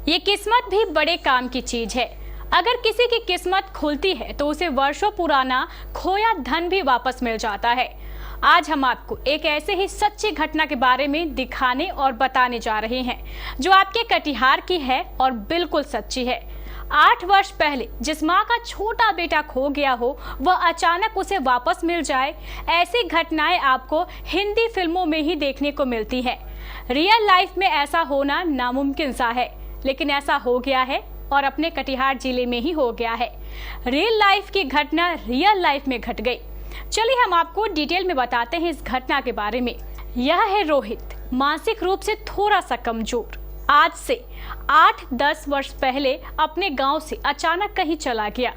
ये किस्मत भी बड़े काम की चीज है। अगर किसी की किस्मत खुलती है तो उसे वर्षों पुराना खोया धन भी वापस मिल जाता है। आज हम आपको एक ऐसे ही सच्ची घटना के बारे में दिखाने और बताने जा रहे हैं जो आपके कटिहार की है और बिल्कुल सच्ची है। 8 वर्ष पहले जिस माँ का छोटा बेटा खो गया हो वह अचानक उसे वापस मिल जाए, ऐसी घटनाएं आपको हिंदी फिल्मों में ही देखने को मिलती है। रियल लाइफ में ऐसा होना नामुमकिन सा है, लेकिन ऐसा हो गया है और अपने कटिहार जिले में ही हो गया है। रियल लाइफ की घटना रियल लाइफ में घट गई। चलिए हम आपको डिटेल में बताते हैं इस घटना के बारे में। यह है रोहित, मानसिक रूप से थोड़ा सा कमजोर। आज से 8-10 वर्ष पहले अपने गांव से अचानक कहीं चला गया।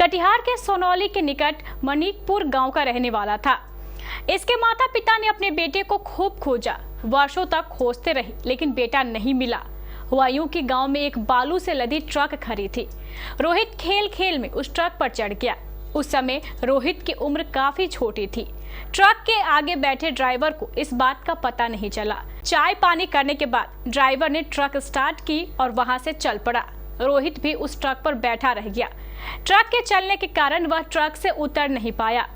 कटिहार के सोनौली के निकट मणिकपुर गांव का रहने वाला था। इसके माता पिता ने अपने बेटे को खूब खोजा, वर्षों तक खोजते रहे, लेकिन बेटा नहीं मिला। हुआ यूं कि गांव में एक बालू से लदी ट्रक खड़ी थी। रोहित खेल खेल में उस ट्रक पर चढ़ गया। उस समय रोहित की उम्र काफी छोटी थी। ट्रक के आगे बैठे ड्राइवर को इस बात का पता नहीं चला। चाय पानी करने के बाद ड्राइवर ने ट्रक स्टार्ट की और वहां से चल पड़ा। रोहित भी उस ट्रक पर बैठा रह गया। ट्रक के चलने के कारण वह ट्रक से उतर नहीं पाया।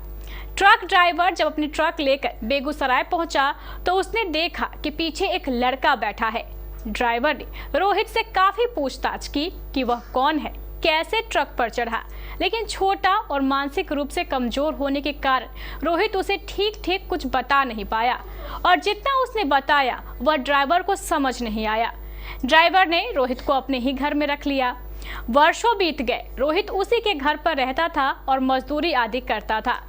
ट्रक ड्राइवर जब अपनी ट्रक लेकर बेगूसराय पहुंचा तो उसने देखा कि पीछे एक लड़का बैठा है। ड्राइवर ने रोहित से काफी पूछताछ की कि वह कौन है, कैसे ट्रक पर चढ़ा, लेकिन छोटा और मानसिक रूप से कमजोर होने के कारण रोहित उसे ठीक कुछ बता नहीं पाया और जितना उसने बताया वह ड्राइवर को समझ नहीं आया। ड्राइवर ने रोहित को अपने ही घर में रख लिया। वर्षों बीत गए। रोहित उसी के घर पर रहता था और मजदूरी आदि करता था।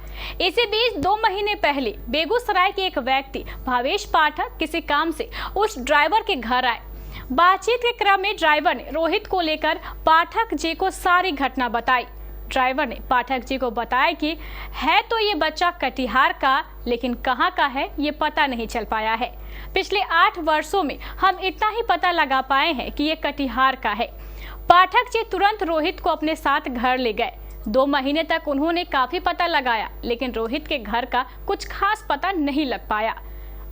इसी बीच 2 महीने पहले बेगूसराय के एक व्यक्ति भावेश पाठक किसी काम से उस ड्राइवर के घर आए। बातचीत के क्रम में ड्राइवर ने रोहित को लेकर पाठक जी को सारी घटना बताई। ड्राइवर ने पाठक जी को बताया कि है तो ये बच्चा कटिहार का, लेकिन कहाँ का है ये पता नहीं चल पाया है। पिछले 8 वर्षों में हम इतना ही पता लगा पाए हैं कि ये कटिहार का है। पाठक जी तुरंत रोहित को अपने साथ घर ले गए। 2 महीने तक उन्होंने काफी पता लगाया, लेकिन रोहित के घर का कुछ खास पता नहीं लग पाया।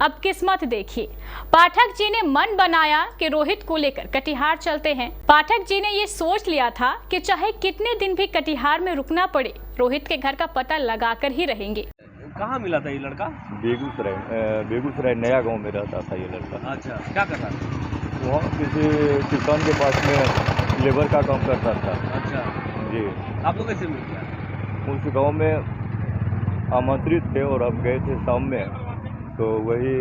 अब किस्मत देखिए, पाठक जी ने मन बनाया कि रोहित को लेकर कटिहार चलते हैं। पाठक जी ने ये सोच लिया था कि चाहे कितने दिन भी कटिहार में रुकना पड़े, रोहित के घर का पता लगाकर ही रहेंगे। कहाँ मिला था ये लड़का? बेगूसराय नया गांव में रहता था ये लड़का। अच्छा, क्या करता था? वहाँ किसी किसान के पास में लेबर का काम करता था। अच्छा जी। आपको कैसे मिल गया? उस गांव में आमंत्रित थे और हम गए थे शाम में, तो वही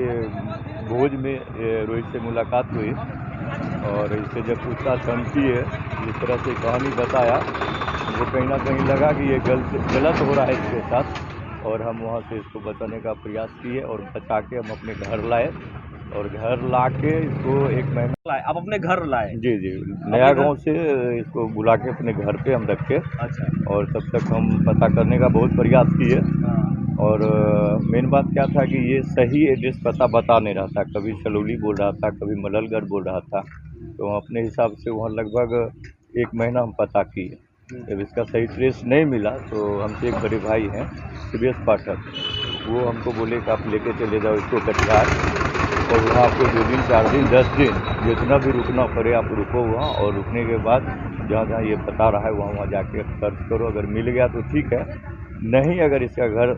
भोज में रोहित से मुलाकात हुई और इससे जब पूछताछ हम किए, जिस तरह से कहानी बताया, वो कहीं ना कहीं लगा कि ये गलत हो रहा है इसके साथ, और हम वहाँ से इसको बचाने का प्रयास किए और बचा के हम अपने घर लाए और घर ला के इसको 1 महीना आप अपने घर लाए? जी, नया गांव से इसको बुला के अपने घर पे हम रखे। अच्छा। और तब तक हम पता करने का बहुत प्रयास किए और मेन बात क्या था कि ये सही एड्रेस पता बता नहीं रहा था। कभी सलौली बोल रहा था, कभी मललगढ़ बोल रहा था। तो हम अपने हिसाब से वहाँ लगभग 1 महीना हम पता किए। जब इसका सही ट्रेस नहीं मिला तो हमसे एक बड़े भाई हैं सुरेश पाठक, वो हमको बोले कि आप लेके चले जाओ इसको कटिहार और वहाँ आपको 2 दिन 4 दिन 10 दिन जितना भी रुकना पड़े आप रुको वहाँ, और रुकने के बाद जहाँ ये बता रहा है वहाँ जाके सर्च करो। अगर मिल गया तो ठीक है, नहीं अगर इसका घर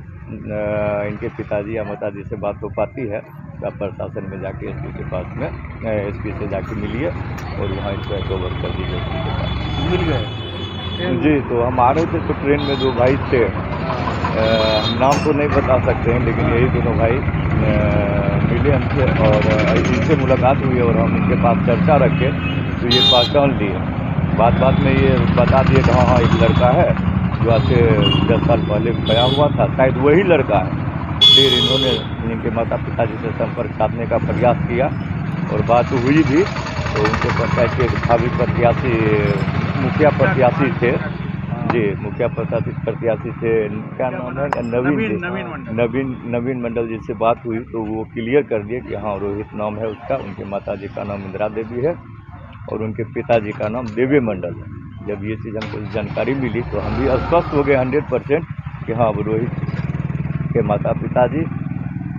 इनके पिताजी या माताजी से बात हो पाती है तो आप प्रशासन में जाके एसपी के पास में एसपी से जाके मिलिए और वहाँ इसको हैंडओवर कर दीजिए एसपी के पास। मिल गए? जी, तो हम आ रहे थे तो ट्रेन में 2 भाई थे, नाम तो नहीं बता सकते हैं, लेकिन यही दोनों भाई मिले हमसे और इनसे मुलाकात हुई और हम इनके पास चर्चा रखे तो ये पहचान लिए। बात में ये बता दिए कि हाँ एक लड़का है जो आज से 10 साल पहले गया हुआ था, शायद वही लड़का है। फिर इन्होंने इनके माता पिताजी से संपर्क साधने का प्रयास किया और बात हुई भी, तो उनके पंचायत के भावी प्रत्याशी मुखिया प्रत्याशी थे। जी, मुखिया प्रत्याशी थे, क्या नाम है? नवीन मंडल जी से बात हुई तो वो क्लियर कर दिए कि हाँ रोहित नाम है उसका। उनके माताजी का नाम इंदिरा देवी है और उनके पिताजी का नाम देवी मंडल है। जब ये चीज़ हमको जानकारी मिली तो हम भी आश्वस्त हो गए 100% कि हाँ अब रोहित के माता पिताजी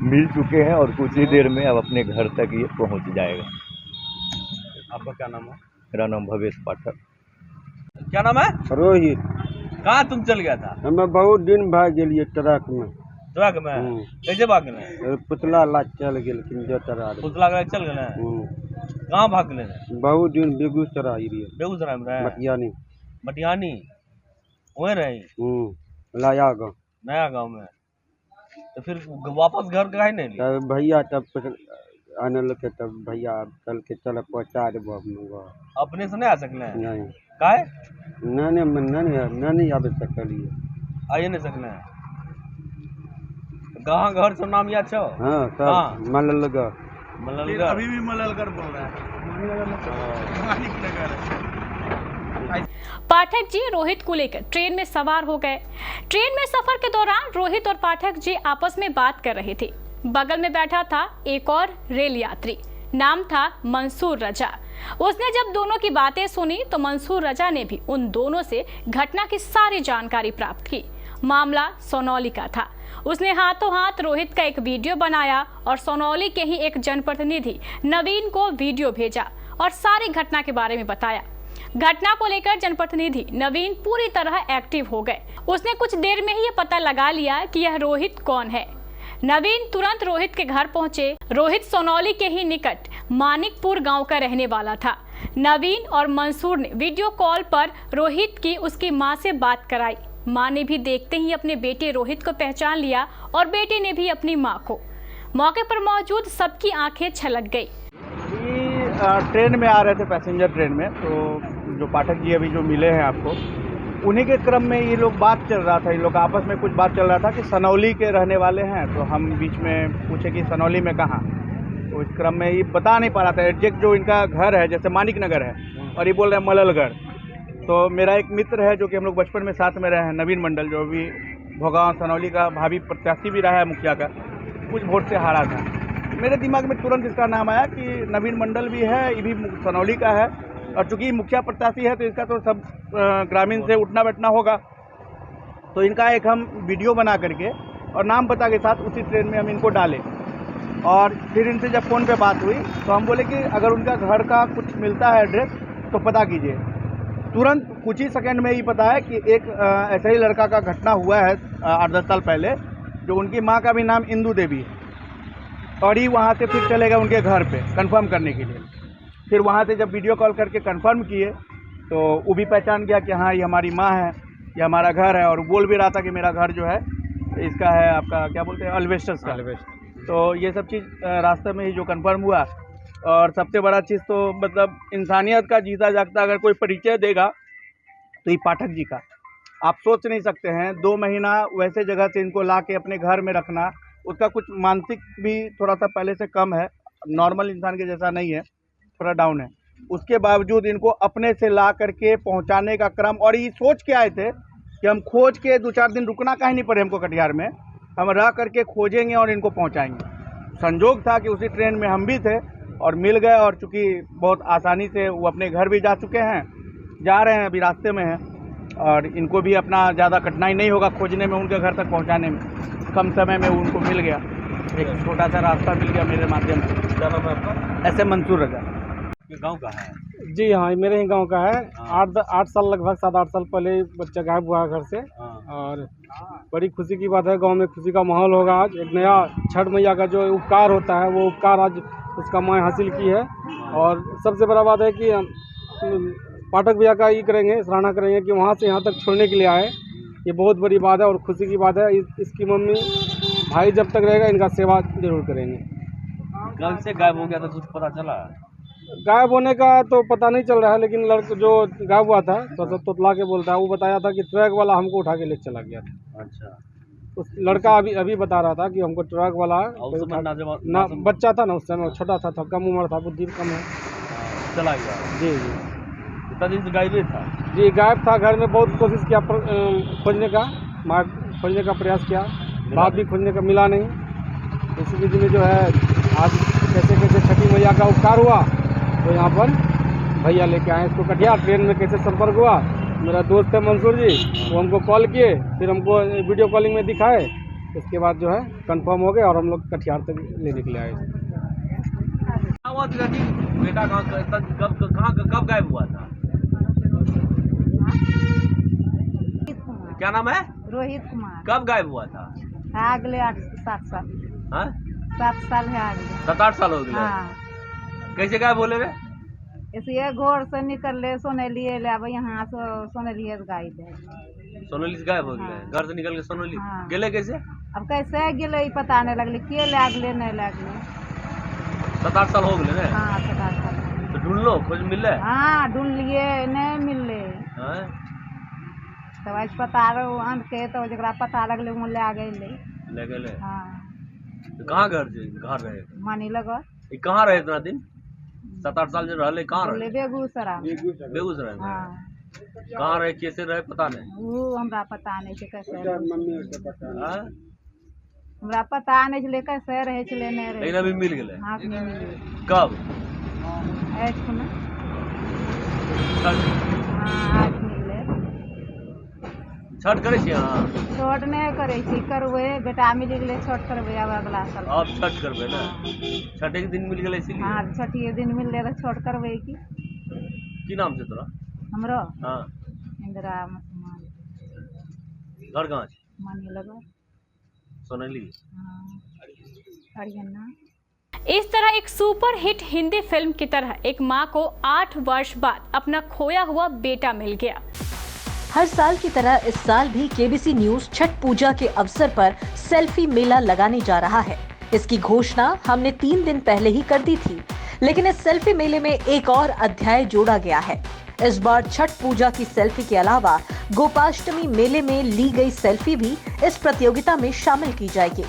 मिल चुके हैं और कुछ ही देर में अब अपने घर तक ये पहुंच जाएगा। आपका क्या नाम है? मेरा नाम भवेश पाठक। क्या नाम है? रोहित। कहाँ तुम चल गया था? हमें बहुत दिन भाग गेलिए ट्रक में। ट्रक में? कैसे भागने? पुतला ला चल गेलखिन जतरा रे। पुतला के चल गए? कहाँ भागने? बहुत दिन बेगूसराय रही। बेगूसराय में रहे? मटियानी। मटियानी वहीं रही? लाया गाँव। नया गांव में। तो फिर वापस घर काहे नहीं लिए? तब भैया तब आने लगे, तब भैया चल के चल पहुँचा दे। अपने से नहीं आ सकले? नहीं काहे? नहीं आवे सकलिए। आइए नहीं सकले? कहाँ घर से नाम याद छो? हाँ सब मललगढ़। मललगढ़? अभी भी मललगढ़ बोल रहा है। पाठक जी रोहित को लेकर ट्रेन में सवार हो गए। ट्रेन में सफर के दौरान रोहित और पाठक जी आपस में बात कर रहे थे। बगल में बैठा था एक और रेल यात्री, नाम था मंसूर रजा। उसने जब दोनों की बातें सुनी तो मंसूर रजा ने भी उन दोनों से घटना की सारी जानकारी प्राप्त की। मामला सोनौली का था। उसने हाथों हाथ रोहित का एक वीडियो बनाया और सोनौली के ही एक जनप्रतिनिधि नवीन को वीडियो भेजा और सारी घटना के बारे में बताया। घटना को लेकर जनप्रतिनिधि नवीन पूरी तरह एक्टिव हो गए। उसने कुछ देर में ही ये पता लगा लिया कि यह रोहित कौन है। नवीन तुरंत रोहित के घर पहुंचे। रोहित सोनौली के ही निकट मानिकपुर गांव का रहने वाला था। नवीन और मंसूर ने वीडियो कॉल पर रोहित की उसकी मां से बात कराई। मां ने भी देखते ही अपने बेटे रोहित को पहचान लिया और बेटे ने भी अपनी मां को। मौके पर मौजूद सबकी आंखें छलक गई। ट्रेन में आ रहे थे, पैसेंजर ट्रेन में, तो जो पाठक जी अभी जो मिले हैं आपको, उन्हीं के क्रम में ये लोग बात चल रहा था। ये लोग आपस में कुछ बात चल रहा था कि सनौली के रहने वाले हैं। तो हम बीच में पूछे कि सनौली में कहाँ, तो इस क्रम में ये बता नहीं पा रहा था एग्जैक्ट जो इनका घर है, जैसे मानिक नगर है, और ये बोल रहे हैं मललगढ़। तो मेरा एक मित्र है जो कि हम लोग बचपन में साथ में रहे हैं, नवीन मंडल, जो अभी भोगांव सनौली का भावी प्रत्याशी भी रहा है, मुखिया का, कुछ वोट से हारा था। मेरे दिमाग में तुरंत इसका नाम आया कि नवीन मंडल भी है, ये भी सनौली का है, और चूंकि मुखिया प्रत्याशी है तो इसका तो सब ग्रामीण से उठना बैठना होगा। तो इनका एक हम वीडियो बना करके और नाम पता के साथ उसी ट्रेन में हम इनको डाले। और फिर इनसे जब फ़ोन पे बात हुई तो हम बोले कि अगर उनका घर का कुछ मिलता है एड्रेस तो पता कीजिए। तुरंत कुछ ही सेकंड में ये पता है कि एक ऐसा ही लड़का का घटना हुआ है 8-10 साल पहले, जो उनकी माँ का भी नाम इंदू देवी है, और ही वहाँ से फिर चले गए उनके घर पे कंफर्म करने के लिए। फिर वहाँ से जब वीडियो कॉल करके कंफर्म किए तो वो भी पहचान गया कि हाँ ये हमारी माँ है, ये हमारा घर है, और बोल भी रहा था कि मेरा घर जो है इसका है, आपका क्या बोलते हैं, अल्वेस्टर्स का। तो ये सब चीज़ रास्ते में ही जो कंफर्म हुआ। और सबसे बड़ा चीज़ तो मतलब इंसानियत का जीता जागता अगर कोई परिचय देगा तो ये पाठक जी का। आप सोच नहीं सकते हैं, 2 महीना वैसे जगह से इनको ला के अपने घर में रखना, उसका कुछ मानसिक भी थोड़ा सा पहले से कम है, नॉर्मल इंसान के जैसा नहीं है, थोड़ा डाउन है। उसके बावजूद इनको अपने से ला करके पहुंचाने का क्रम, और ये सोच के आए थे कि हम खोज के 2-4 दिन रुकना काहे नहीं पड़े हमको कटिहार में, हम रह करके खोजेंगे और इनको पहुंचाएंगे। संजोग था कि उसी ट्रेन में हम भी थे और मिल गए, और चूँकि बहुत आसानी से वो अपने घर भी जा चुके हैं, जा रहे हैं, अभी रास्ते में हैं, और इनको भी अपना ज़्यादा कठिनाई नहीं होगा खोजने में, उनके घर तक पहुँचाने में। कम समय में उनको मिल गया, एक छोटा सा रास्ता मिल गया मेरे माध्यम से। क्या नाम है आपका? ऐसे मंसूर रजा। ये गाँव का है? जी हाँ, मेरे ही गांव का है। 8 साल, लगभग 7-8 साल पहले बच्चा गायब हुआ है घर से। और बड़ी खुशी की बात है, गांव में खुशी का माहौल होगा। आज एक नया छठ मैया का जो उपकार होता है, वो उपकार आज उसका माँ हासिल की है। और सबसे बड़ा बात है कि पाठक भैया का ये करेंगे, सराहना करेंगे कि वहाँ से यहाँ तक छोड़ने के लिए आए। ये बहुत बड़ी बात है और खुशी की बात है। इसकी मम्मी भाई जब तक रहेगा इनका सेवा जरूर करेंगे। कल से गायब हो गया था, कुछ पता चला? गायब होने का तो पता नहीं चल रहा है, लेकिन लड़का जो गायब हुआ था तो तोतला के बोलता है, वो बताया था कि ट्रक वाला हमको उठा के ले चला गया था। अच्छा। उस लड़का अभी बता रहा था कि हमको ट्रक वाला ना बच्चा था ना, उस समय छोटा था, कम उम्र था, बुद्धि कम है, चला गया। जी जी। इतना दिन से गायब ही था? जी, गायब था। घर में बहुत कोशिश किया खोजने का, माँ खोजने का प्रयास किया, बाप भी खोजने का मिला नहीं। इसी बीच में जो है आज कैसे छठी मैया का उपकार हुआ तो यहाँ पर भैया लेके आए इसको कटिहार। ट्रेन में कैसे संपर्क हुआ, मेरा दोस्त है मंसूर जी, वो हमको कॉल किए, फिर हमको वीडियो कॉलिंग में दिखाए, उसके बाद जो है कंफर्म हो गए और हम लोग कटिहार तक लेने के लिए आए। बेटा कब कहाँ कब गायब हुआ था? क्या नाम है? रोहित कुमार। कब गायब हुआ था? अगले 8-7 साल। हाँ? 7 साल है आगे। 7-8 साल हो गए। हाँ, कैसे गायब बोले रे? इसलिए घर से निकल सोनेलिए ले अब यहाँ से सोनेलिए गाय दे। सोनली से गायब हो गए। हाँ। घर से निकल के सोनली हाँ। गेले कैसे? अब कैसे गिले पता नहीं लगले, के लागले नहीं लागले। 7-8 साल हो गए ना? हाँ 7-8 साल। तो ढूंढ लो, खोज मिल रहा है? हाँ ढूंढ लिए नहीं मिलले। हाँ? तब आज पता आन के तो जरा पता लगले वो ले आ गए ले गेले। हाँ तो कहाँ घर रहे? मानी लगा ये कहाँ रहे इतना दिन? 7-8 साल जो रहले कहाँ रहे? बेगूसराय। बेगूसराय में। हाँ कहाँ रहे, कैसे रहे पता नहीं। वो हमरा पता नहीं छै कैसे रहे। हाँ? हमरा पता नहीं छले कैसे रहे छले नहीं रहे। लेकिन अभी मिल गए। हाँ नहीं मिले। कब? आज खुना। छठ हाँ आज मिले। छठ करे छी अहाँ? छठ नहीं करे छी, करबे बेटा मिल गए छठ करबे अब अगला साल। अब छठ करबे ना? छठ एक दिन मिल गए इसीलिए। हाँ छठिए दिन मिल रहे छठ करबे की नाम से तोरा? हमरो हाँ। इंदिरा मुसलमान घर कहाँ छै? मानी लगा। सोनली। हाँ हरियाणा। इस तरह एक सुपर हिट हिंदी फिल्म की तरह एक मां को 8 वर्ष बाद अपना खोया हुआ बेटा मिल गया। हर साल की तरह इस साल भी केबीसी न्यूज छठ पूजा के अवसर पर सेल्फी मेला लगाने जा रहा है। इसकी घोषणा हमने 3 दिन पहले ही कर दी थी, लेकिन इस सेल्फी मेले में एक और अध्याय जोड़ा गया है। इस बार छठ पूजा की सेल्फी के अलावा गोपाष्टमी मेले में ली गई सेल्फी भी इस प्रतियोगिता में शामिल की जाएगी।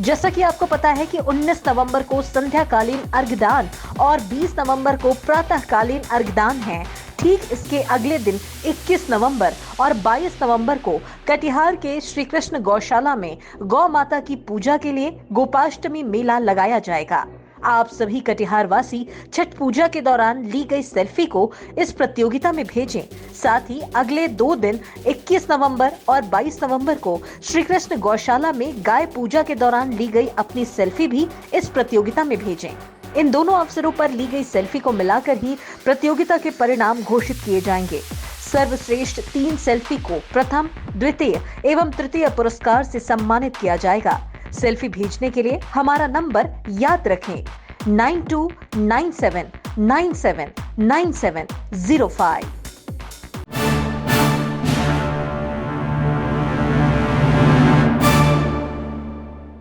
जैसा कि आपको पता है कि 19 नवंबर को संध्याकालीन अर्घदान और 20 नवंबर को प्रातःकालीन अर्घदान है। ठीक इसके अगले दिन 21 नवंबर और 22 नवंबर को कटिहार के श्री कृष्ण गौशाला में गौ माता की पूजा के लिए गोपाष्टमी मेला लगाया जाएगा। आप सभी कटिहार वासी छठ पूजा के दौरान ली गई सेल्फी को इस प्रतियोगिता में भेजें। साथ ही अगले 2 दिन 21 नवंबर और 22 नवंबर को श्री कृष्ण गौशाला में गाय पूजा के दौरान ली गई अपनी सेल्फी भी इस प्रतियोगिता में भेजें। इन दोनों अवसरों पर ली गई सेल्फी को मिलाकर ही प्रतियोगिता के परिणाम घोषित किए जाएंगे। सर्वश्रेष्ठ 3 सेल्फी को प्रथम, द्वितीय एवं तृतीय पुरस्कार से सम्मानित किया जाएगा। सेल्फी भेजने के लिए हमारा नंबर याद रखें 9297979705।